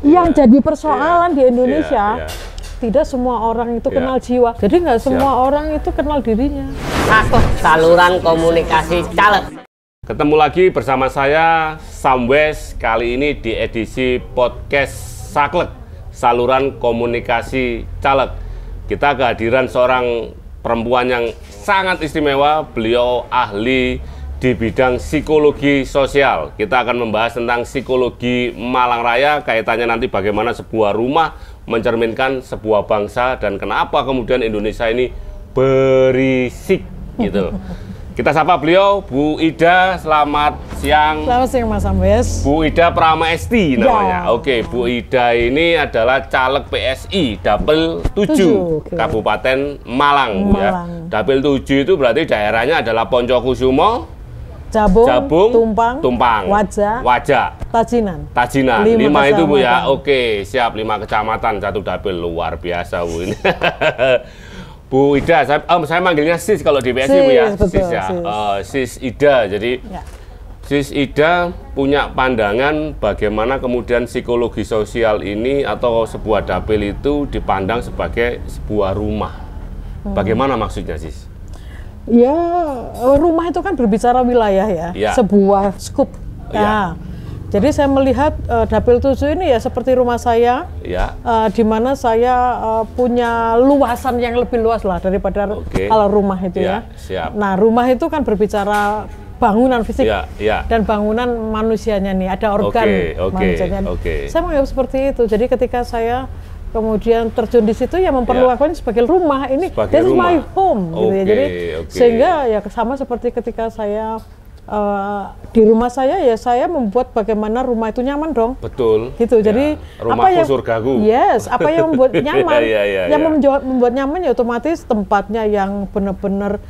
yang jadi persoalan di Indonesia. Tidak semua orang itu kenal jiwa, jadi nggak semua orang itu kenal dirinya. Saluran komunikasi caleg. Ketemu lagi bersama saya Samwes, kali ini di edisi podcast Saklek, saluran komunikasi caleg. Kita kehadiran seorang perempuan yang sangat istimewa, beliau ahli di bidang psikologi sosial. Kita akan membahas tentang psikologi Malang Raya, kaitannya nanti bagaimana sebuah rumah mencerminkan sebuah bangsa dan kenapa kemudian Indonesia ini berisik gitu. Kita sapa beliau, Bu Ida. Selamat siang. Selamat siang Mas Samwes. Bu Ida Prama Esti namanya. Oke, Bu Ida ini adalah caleg PSI Dapil 7 Kabupaten Malang, ya. Dapil 7 itu berarti daerahnya adalah Poncokusumo, Jabung, Tumpang, Wajak, Tajinan. 5 itu Bu ya. Oke, siap, 5 kecamatan, 1 dapil, luar biasa Bu ini. Bu Ida, saya manggilnya Sis kalau di PSI Bu ya. Sis ya. Sis Ida. Jadi Sis Ida punya pandangan bagaimana kemudian psikologi sosial ini atau sebuah dapil itu dipandang sebagai sebuah rumah. Bagaimana maksudnya Sis? Ya, rumah itu kan berbicara wilayah ya, sebuah skup. Ya. Jadi saya melihat Dapil 7 ini ya seperti rumah saya, di mana saya punya luasan yang lebih luas lah daripada kalau rumah itu ya. Siap. Nah, rumah itu kan berbicara bangunan fisik dan bangunan manusianya nih, ada organ manusianya. Saya menganggap seperti itu. Jadi ketika saya kemudian terjun di situ ya memperlakukan sebagai rumah ini, this is my home gitu ya. Jadi sehingga ya sama seperti ketika saya di rumah saya ya saya membuat bagaimana rumah itu nyaman dong. Betul. Gitu. Jadi rumahku surgaku. Yes, apa yang membuat nyaman? Yang membuat nyaman ya otomatis tempatnya yang benar-benar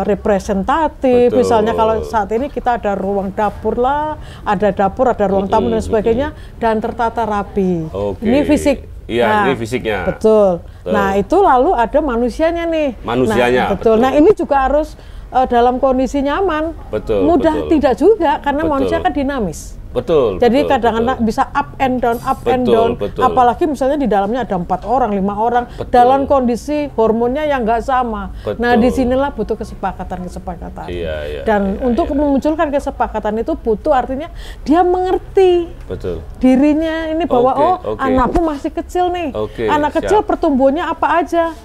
representatif. Betul. Misalnya kalau saat ini kita ada ruang dapur lah, ada dapur, ada ruang tamu dan sebagainya dan tertata rapi. Ini fisik. Iya, ini fisiknya. Betul. Nah, itu lalu ada manusianya nih. Manusianya. Nah, betul. Nah, ini juga harus dalam kondisi nyaman. Betul. Mudah tidak juga karena manusia kan dinamis. Betul. Jadi kadang-kadang bisa up and down, apalagi misalnya di dalamnya ada 4 orang, 5 orang dalam kondisi hormonnya yang nggak sama. Nah, disinilah butuh kesepakatan. Dan untuk memunculkan kesepakatan itu butuh artinya dia mengerti dirinya ini bahwa anakku masih kecil nih, anak kecil pertumbuhannya apa aja.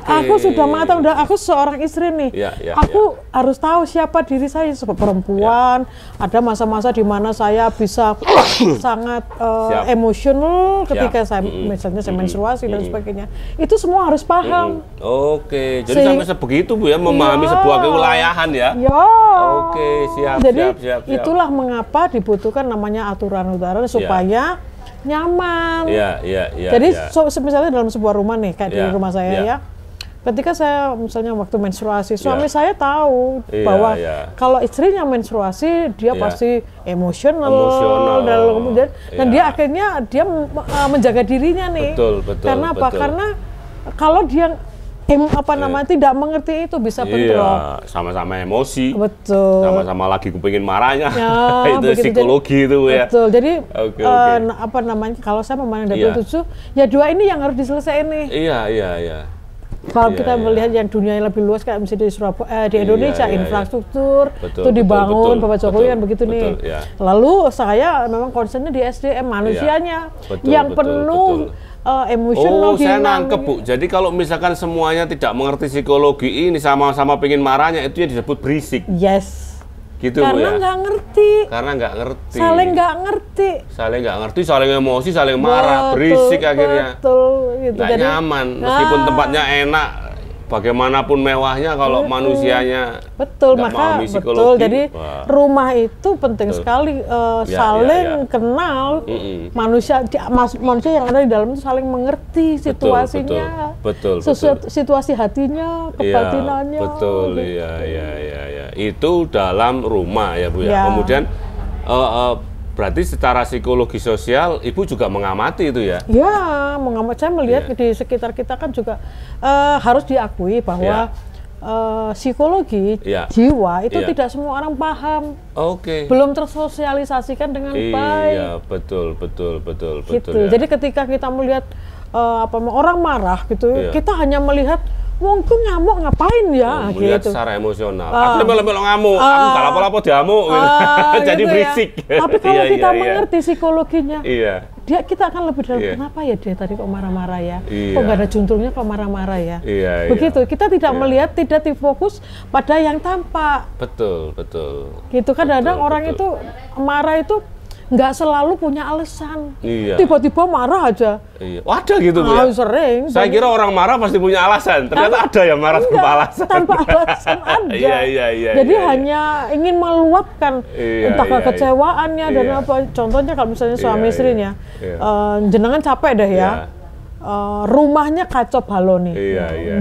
Aku sudah matang, aku seorang istri nih, aku harus tahu siapa diri saya sebagai perempuan. Ada masa-masa di mana saya bisa sangat emosional ketika saya misalnya saya menstruasi dan sebagainya. Itu semua harus paham. Jadi sampai sebegitu Bu ya, memahami sebuah kewilayahan ya. Siap. Jadi itulah mengapa dibutuhkan namanya aturan-aturan supaya nyaman. Jadi misalnya dalam sebuah rumah nih kayak di rumah saya ya. Ketika saya misalnya waktu menstruasi, suami saya tahu bahwa kalau istrinya menstruasi dia pasti emosional dan dia akhirnya dia menjaga dirinya nih. Karena apa? Karena kalau dia tidak mengerti itu bisa bentrok. Sama-sama emosi. Betul. Sama-sama lagi kepingin marahnya. Itu psikologi itu ya. Betul. Jadi kalau saya memandang Dapil 7, ya 2 ini yang harus diselesaikan nih. Iya. Kalau kita melihat yang dunia yang lebih luas kayak misalnya di Surabaya, di Indonesia, infrastruktur itu dibangun, Bapak Jokowi kan begitu nih. Lalu saya memang concernnya di SDM manusianya yang penuh emosional. Saya nangkep Bu. Jadi kalau misalkan semuanya tidak mengerti psikologi ini, sama-sama pengen marahnya, itu yang disebut berisik. Yes. Gitu karena nggak ngerti. Saling nggak ngerti, saling emosi, saling marah, berisik akhirnya. Gitu. Nggak nyaman, meskipun tempatnya enak, bagaimanapun mewahnya kalau manusianya nggak memahami psikologi. Jadi rumah itu penting sekali saling kenal. Manusia yang ada di dalam itu saling mengerti situasinya. Situasi hatinya, kebatinannya. Itu dalam rumah ya Bu ya. Kemudian berarti secara psikologi sosial Ibu juga mengamati itu ya? Ya, mengamati. Saya melihat di sekitar kita kan juga harus diakui bahwa psikologi jiwa itu tidak semua orang paham. Belum tersosialisasikan dengan baik. Iya, betul. Gitu. Ya. Jadi ketika kita melihat orang marah gitu, kita hanya melihat mungkin ngamuk ngapain ya, melihat gitu. Secara emosional. Aku melo-melo ngamuk, aku gak lapo-lapo diamuk, jadi gitu berisik. Ya. Tapi kalau kita mengerti psikologinya, kita akan lebih dalam. Kenapa ya dia tadi kok marah-marah ya? Kok gak ada juntulnya kok marah-marah ya? Begitu. Kita tidak melihat, tidak difokus pada yang tampak. Betul. Gitu kan kadang orang itu marah itu nggak selalu punya alasan. Tiba-tiba marah aja. Ada gitu Bu ya? Sering. Saya kira orang marah pasti punya alasan. Ternyata ada yang marah tanpa alasan. Tanpa alasan ada. Jadi hanya ingin meluapkan entah kekecewaannya dan apa. Contohnya kalau misalnya suami istrinya, jenengan capek deh ya. Rumahnya kacau baloni.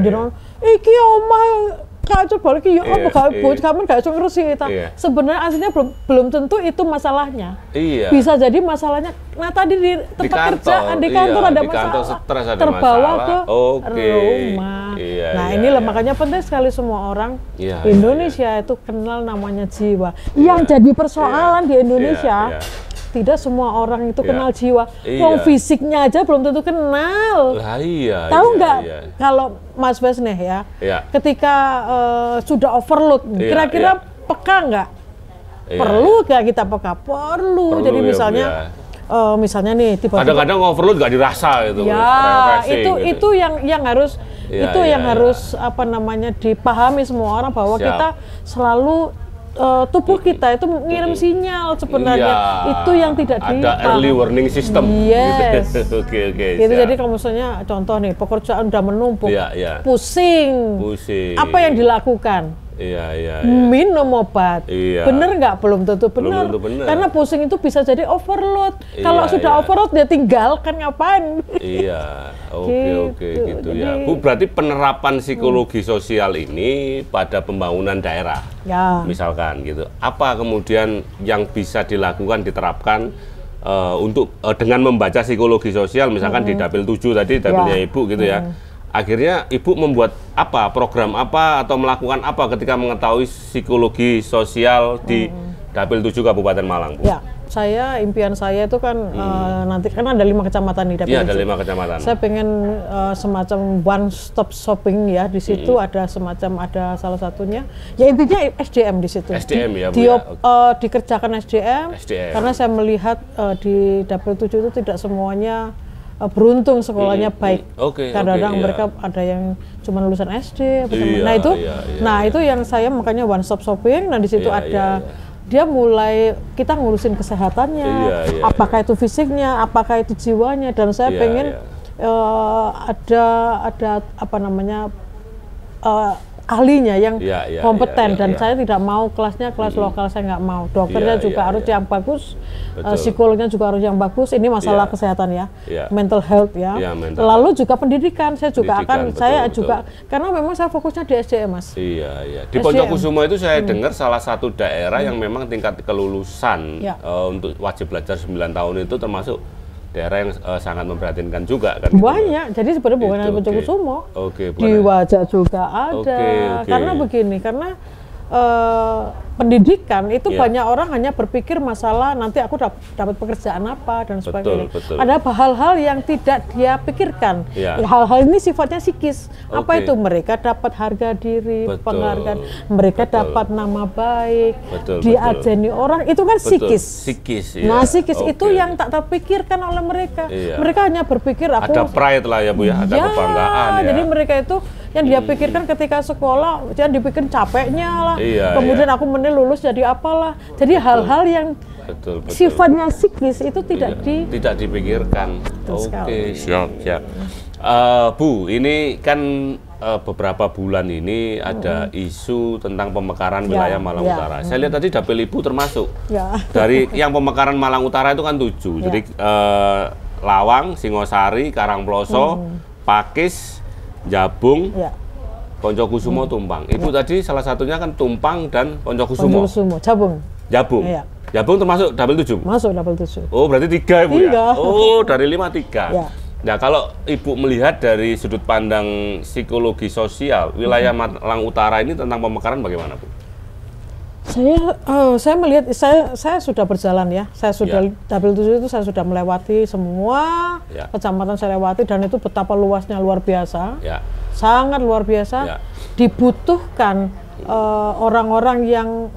Jenengan, iki omah kacau balik ya apa kamu gak iso ngerti kita. Sebenarnya aslinya belum tentu itu masalahnya. Bisa jadi masalahnya tadi di tempat kerjaan, di kantor ada masalah. Terbawa ke rumah. Inilah makanya penting sekali semua orang Indonesia itu kenal namanya jiwa. Yang jadi persoalan di Indonesia tidak semua orang itu kenal jiwa. Fisiknya aja belum tentu kenal. Tahu nggak? Kalau Mas Besneh ya, ketika sudah overload, kira-kira peka nggak? Perlu nggak kita peka? Perlu. Jadi misalnya nih tiba-tiba kadang-kadang overload nggak dirasa gitu. Itu yang harus harus apa namanya dipahami semua orang bahwa kita selalu tubuh kita itu mengirim sinyal sebenarnya. Itu yang tidak ada early warning system. Gitu. Gitu. Jadi kalau misalnya contoh nih pekerjaan udah menumpuk, pusing. Apa yang dilakukan? Minum obat. Bener nggak? Belum tentu benar. Karena pusing itu bisa jadi overload. Kalau sudah overload dia tinggalkan ngapain? Gitu ya. Bu, berarti penerapan psikologi sosial ini pada pembangunan daerah. Misalkan gitu. Apa kemudian yang bisa dilakukan, diterapkan untuk dengan membaca psikologi sosial, misalkan di Dapil 7 tadi, dapilnya Ibu gitu ya. Akhirnya Ibu membuat apa, program apa, atau melakukan apa ketika mengetahui psikologi sosial di Dapil 7 Kabupaten Malang, Bu? Impian saya itu kan nanti kan ada 5 kecamatan di Dapil 7. Ada 5 kecamatan. Saya pengen semacam one stop shopping ya, di situ ada salah satunya, ya intinya SDM di situ. SDM ya, Bu. Dikerjakan SDM, karena saya melihat di Dapil 7 itu tidak semuanya beruntung sekolahnya baik. Kadang-kadang mereka ada yang cuma lulusan SD. Itu yang saya makanya one stop shopping. Nah di situ dia mulai kita ngurusin kesehatannya, apakah itu fisiknya, apakah itu jiwanya, dan saya pengen ada apa namanya ahlinya yang kompeten, dan saya tidak mau kelasnya kelas lokal, saya nggak mau. Dokternya juga harus yang bagus, psikolognya juga harus yang bagus. Ini masalah kesehatan mental health Lalu juga pendidikan, saya juga karena memang saya fokusnya di SDM, Mas. Di Poncokusumo itu saya dengar salah satu daerah yang memang tingkat kelulusan untuk wajib belajar 9 tahun itu termasuk daerah yang sangat memprihatinkan juga kan. Banyak, jadi sebenarnya bukan hanya Poncokusumo, di Wajah juga ada. Karena begini, karena pendidikan itu banyak orang hanya berpikir masalah nanti aku dapat pekerjaan apa dan sebagainya. Ada hal-hal yang tidak dia pikirkan. Hal-hal ini sifatnya psikis. Apa itu? Mereka dapat harga diri, penghargaan, mereka dapat nama baik, diajeni orang, itu kan psikis. Nah, psikis itu yang tak terpikirkan oleh mereka. Mereka hanya berpikir ada pride lah ya, Bu ya, ada kebanggaan ya. Jadi mereka itu yang dia pikirkan ketika sekolah, jangan dipikir capeknya lah. Kemudian aku lulus jadi apalah. Jadi hal-hal yang sifatnya psikis itu tidak dipikirkan. Siap. Bu, ini kan beberapa bulan ini ada isu tentang pemekaran wilayah Malang Utara. Saya lihat tadi Dapil Ibu termasuk. Dari yang pemekaran Malang Utara itu kan 7. Jadi Lawang, Singosari, Karangploso, Pakis, Jabung, Poncokusumo, Tumpang. Ibu tadi salah satunya kan Tumpang dan Poncokusumo. Jabung. Jabung termasuk Dapil 7? Masuk Dapil 7. Oh, berarti 3 Ibu ya? Oh, dari 5 3. Nah, kalau Ibu melihat dari sudut pandang psikologi sosial, wilayah Malang Utara ini tentang pemekaran bagaimana, Bu? Saya melihat, saya sudah berjalan ya, saya sudah Dapil 7 itu saya sudah melewati semua kecamatan, saya lewati, dan itu betapa luasnya, luar biasa, sangat luar biasa. Dibutuhkan orang-orang yang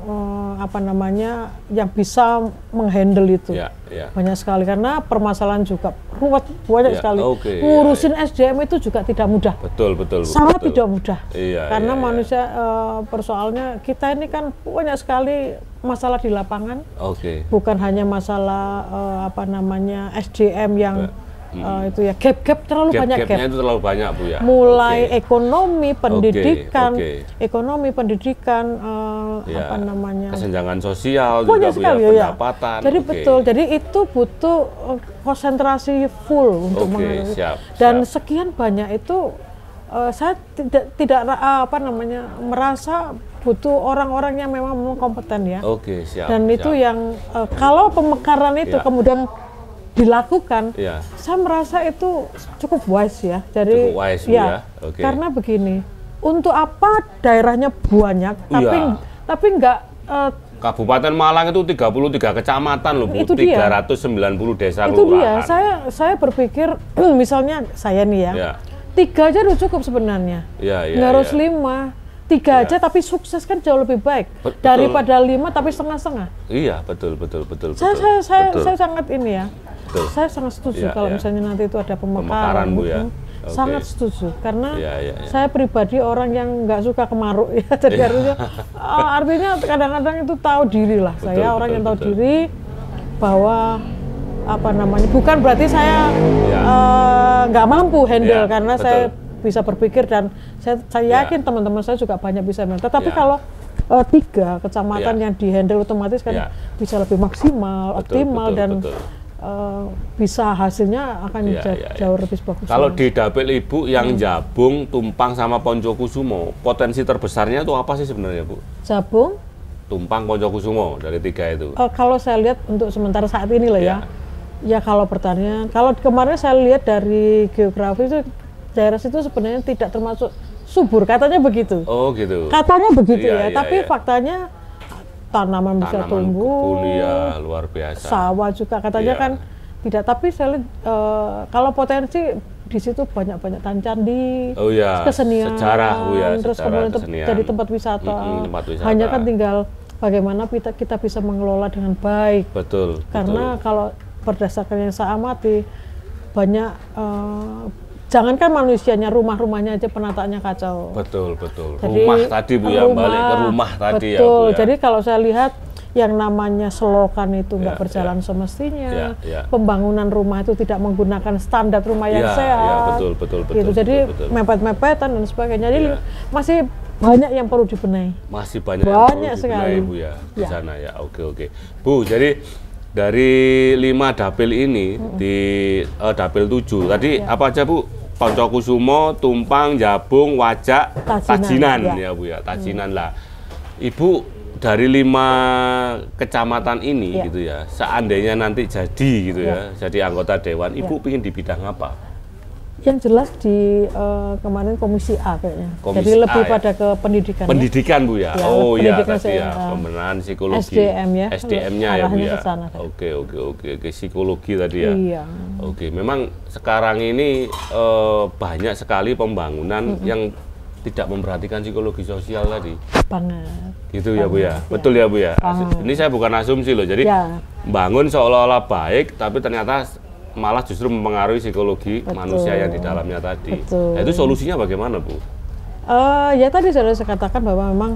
yang bisa menghandle itu banyak sekali, karena permasalahan juga ruwet banyak sekali. Ngurusin SDM itu juga tidak mudah. Betul. Sangat tidak mudah. Karena manusia persoalnya kita ini kan banyak sekali masalah di lapangan. Bukan hanya masalah SDM yang itu ya, gap banyak gap-nya itu terlalu banyak, Bu ya. Mulai ekonomi, pendidikan, kesenjangan sosial juga, Bu ya, pendapatan. Jadi betul, jadi itu butuh konsentrasi full untuk dan sekian banyak itu saya tidak merasa butuh orang-orang yang memang kompeten ya. Dan itu yang kalau pemekaran itu kemudian dilakukan, saya merasa itu cukup wise ya. Jadi karena begini, untuk apa daerahnya banyak, tapi enggak Kabupaten Malang itu 33 kecamatan loh, Bu. Itu 390 desa kelurahan. Itu dia. Saya berpikir misalnya saya nih ya, 3 aja udah cukup sebenarnya. Nggak harus 5. 3 aja tapi sukses kan jauh lebih baik daripada 5 tapi setengah-setengah. Iya, betul. Saya sangat ini ya. Saya sangat setuju kalau misalnya nanti itu ada pemekaran, Bu ya. Sangat setuju karena saya pribadi orang yang nggak suka kemaruk ya. Jadi artinya kadang-kadang itu tahu diri lah. Saya orang yang tahu diri bahwa bukan berarti saya nggak mampu handle karena saya bisa berpikir, dan saya yakin teman-teman saya juga banyak bisa handle. Tetapi kalau 3 kecamatan yang dihandle otomatis kan bisa lebih maksimal, optimal, dan bisa hasilnya akan jauh lebih bagus. Kalau di dapil Ibu yang Jabung, Tumpang sama Poncokusumo, potensi terbesarnya itu apa sih sebenarnya, Bu? Jabung, Tumpang, Poncokusumo, dari 3 itu. Kalau saya lihat untuk sementara saat ini lah ya kalau pertanian, kalau kemarin saya lihat dari geografi itu daerah situ sebenarnya tidak termasuk subur, katanya begitu. Katanya begitu tapi faktanya tanaman bisa tumbuh, luar biasa. Sawah juga katanya kan tidak, tapi saya lihat kalau potensi di situ banyak candi, kesenian, sejarah, terus kemudian jadi tempat wisata. Hanya kan tinggal bagaimana kita bisa mengelola dengan baik. Karena kalau berdasarkan yang saya amati banyak jangankan manusianya, rumah-rumahnya aja penataannya kacau. Betul. Jadi, rumah tadi, Bu ya, balik ke rumah tadi ya, Bu ya. Jadi kalau saya lihat yang namanya selokan itu nggak berjalan semestinya, pembangunan rumah itu tidak menggunakan standar rumah yang sehat. Betul. Jadi mepet-mepetan dan sebagainya. Jadi masih banyak yang perlu dibenahi. Masih banyak sekali, Bu ya, di sana ya. Oke. Bu, jadi dari 5 dapil ini di dapil 7 tadi apa aja, Bu? Poncokusumo, Tumpang, Jabung, Wajak, Tajinan ya, Bu ya. Tajinan lah. Ibu dari 5 kecamatan ini gitu ya, seandainya nanti jadi gitu jadi anggota dewan, Ibu pingin di bidang apa? Yang jelas di kemarin Komisi A kayaknya. Jadi lebih pada ke pendidikan. Pendidikan, Bu ya. Tadi pembenahan psikologi. SDM-nya ya, Bu ya. Oke, psikologi tadi ya. Memang sekarang ini banyak sekali pembangunan yang tidak memperhatikan psikologi sosial tadi. Gitu ya, Bu ya. Betul ya, Bu ya. Ini saya bukan asumsi loh. Jadi bangun seolah-olah baik tapi ternyata malah justru mempengaruhi psikologi manusia yang di dalamnya tadi. Nah, itu solusinya bagaimana, Bu? Ya tadi saya katakan bahwa memang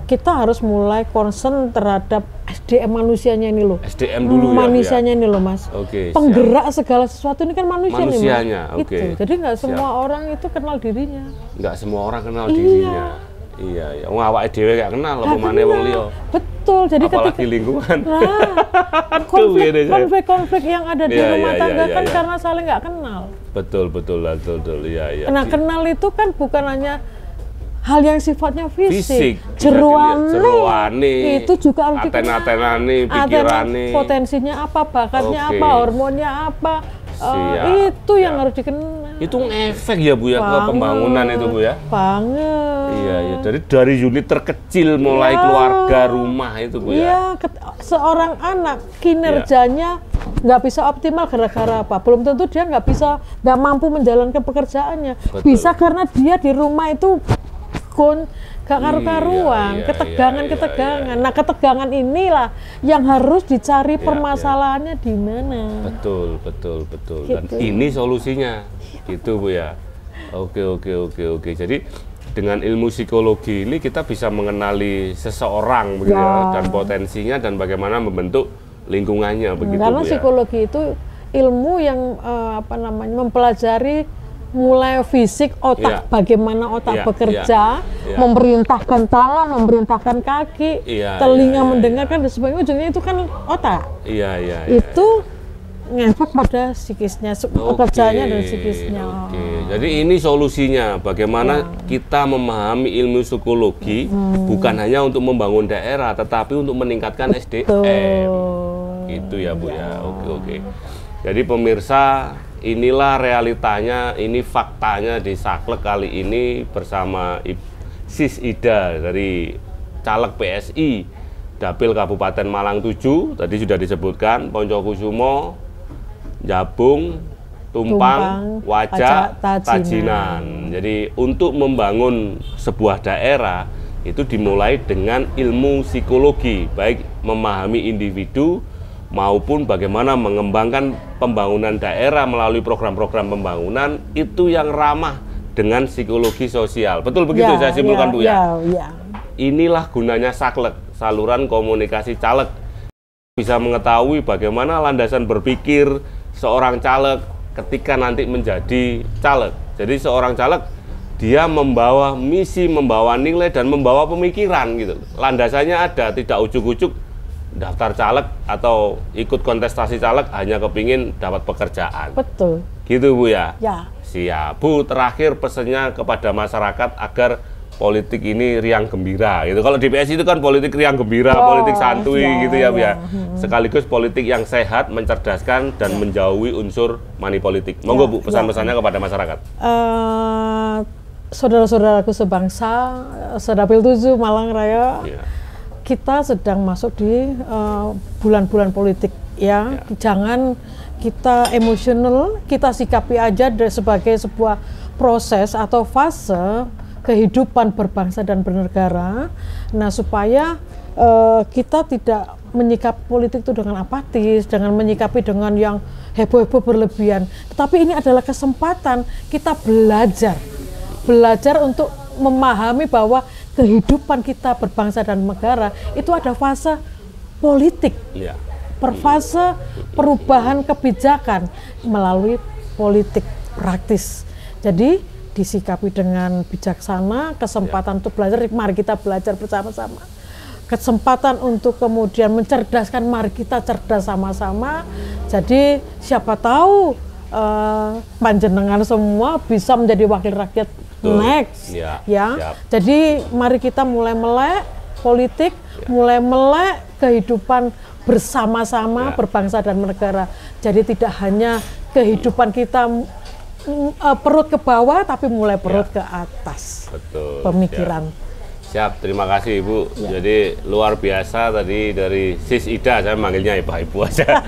kita harus mulai concern terhadap SDM manusianya ini loh. SDM dulu manusianya ini loh, Mas. Penggerak segala sesuatu ini kan manusianya nih, Mas. Jadi nggak semua orang itu kenal dirinya. Nggak semua orang kenal dirinya. Iya. Awake dhewe gak kenal apa maneh wong liya. Betul. Jadi apalagi lingkungan. Konflik yang ada di rumah tangga kan karena saling nggak kenal. Betul. Iya. Nah, kenal itu kan bukan hanya hal yang sifatnya fisik. Jeroane itu juga harus dikenal. Aten-atenane, pikirane. Potensinya apa, bakatnya apa, hormonnya apa, Itu yang harus dikenal. Itu ngefek ya Bu ya ke pembangunan itu Bu ya? Banget. Iya, dari unit terkecil mulai keluarga, rumah itu Bu ya? Iya, seorang anak kinerjanya nggak bisa optimal gara-gara apa? Belum tentu dia nggak mampu menjalankan pekerjaannya. Betul. Bisa karena dia di rumah itu gak karu-karuan, ketegangan. Nah, ketegangan inilah yang harus dicari permasalahannya di mana. Betul. Gitu. Dan ini solusinya, gitu Bu ya. Oke. Jadi dengan ilmu psikologi ini kita bisa mengenali seseorang begitu ya, dan potensinya dan bagaimana membentuk lingkungannya begitu. Karena Bu ya. Psikologi itu ilmu yang mempelajari mulai fisik, otak, bagaimana otak bekerja, memerintahkan tangan, memerintahkan kaki, telinga mendengarkan dan sebagainya, ujungnya itu kan otak. Itu ngefek pada psikisnya, pekerjaannya dan psikisnya. Jadi ini solusinya, bagaimana kita memahami ilmu psikologi bukan hanya untuk membangun daerah, tetapi untuk meningkatkan SDM. Gitu ya Bu ya. Oke. Jadi pemirsa, inilah realitanya, ini faktanya di Saklek kali ini bersama Sis Ida dari caleg PSI Dapil Kabupaten Malang 7. Tadi sudah disebutkan Poncokusumo, Jabung, Tumpang, Wajak, Tajinan. Jadi untuk membangun sebuah daerah itu dimulai dengan ilmu psikologi, baik memahami individu maupun bagaimana mengembangkan pembangunan daerah melalui program-program pembangunan itu yang ramah dengan psikologi sosial. Betul begitu saya simpulkan Bu ya? Inilah gunanya Saklek, saluran komunikasi caleg. Bisa mengetahui bagaimana landasan berpikir seorang caleg ketika nanti menjadi caleg. Jadi seorang caleg dia membawa misi, membawa nilai dan membawa pemikiran gitu. Landasannya ada, tidak ujuk-ujuk daftar caleg atau ikut kontestasi caleg hanya kepingin dapat pekerjaan. Betul. Gitu Bu ya? Ya. Siap. Bu, terakhir pesannya kepada masyarakat agar politik ini riang gembira gitu. Kalau di PSI itu kan politik riang gembira, politik santuy gitu ya Bu ya. Sekaligus politik yang sehat, mencerdaskan dan menjauhi unsur money politik. Monggo Bu, pesan-pesannya kepada masyarakat. Saudara-saudaraku sebangsa, Sedapil 7 Malang Raya. Kita sedang masuk di bulan-bulan politik ya. Jangan kita emosional, kita sikapi aja sebagai sebuah proses atau fase kehidupan berbangsa dan bernegara. Nah, supaya kita tidak menyikapi politik itu dengan apatis, dengan menyikapi dengan yang heboh-heboh berlebihan. Tetapi ini adalah kesempatan kita belajar untuk memahami bahwa kehidupan kita berbangsa dan negara itu ada fase politik, fase perubahan kebijakan melalui politik praktis. Jadi disikapi dengan bijaksana, kesempatan untuk belajar, mari kita belajar bersama-sama. Kesempatan untuk kemudian mencerdaskan, mari kita cerdas sama-sama. Jadi siapa tahu panjenengan semua bisa menjadi wakil rakyat next, Jadi mari kita mulai melek politik, mulai melek kehidupan bersama-sama berbangsa dan bernegara. Jadi tidak hanya kehidupan kita perut ke bawah, tapi mulai perut ke atas. Betul. Pemikiran. Siap, terima kasih Ibu. Jadi luar biasa tadi dari Sis Ida, saya manggilnya Ibu aja.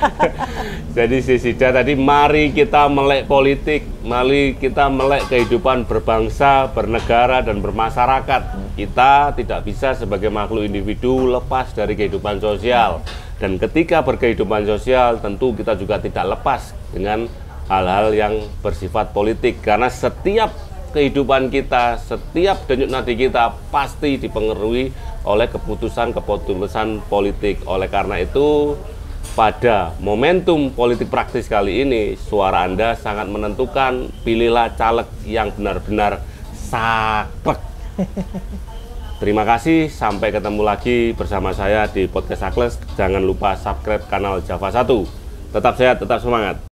Jadi Sis Ida tadi, mari kita melek politik, mari kita melek kehidupan berbangsa, bernegara dan bermasyarakat. Kita tidak bisa sebagai makhluk individu lepas dari kehidupan sosial. Dan ketika berkehidupan sosial, tentu kita juga tidak lepas dengan hal-hal yang bersifat politik. Karena setiap kehidupan kita, setiap denyut nadi kita pasti dipengaruhi oleh keputusan-keputusan politik. Oleh karena itu, pada momentum politik praktis kali ini, suara Anda sangat menentukan. Pilihlah caleg yang benar-benar saklek. Terima kasih, sampai ketemu lagi bersama saya di Podcast Saklek. Jangan lupa subscribe kanal Java 1. Tetap sehat, tetap semangat.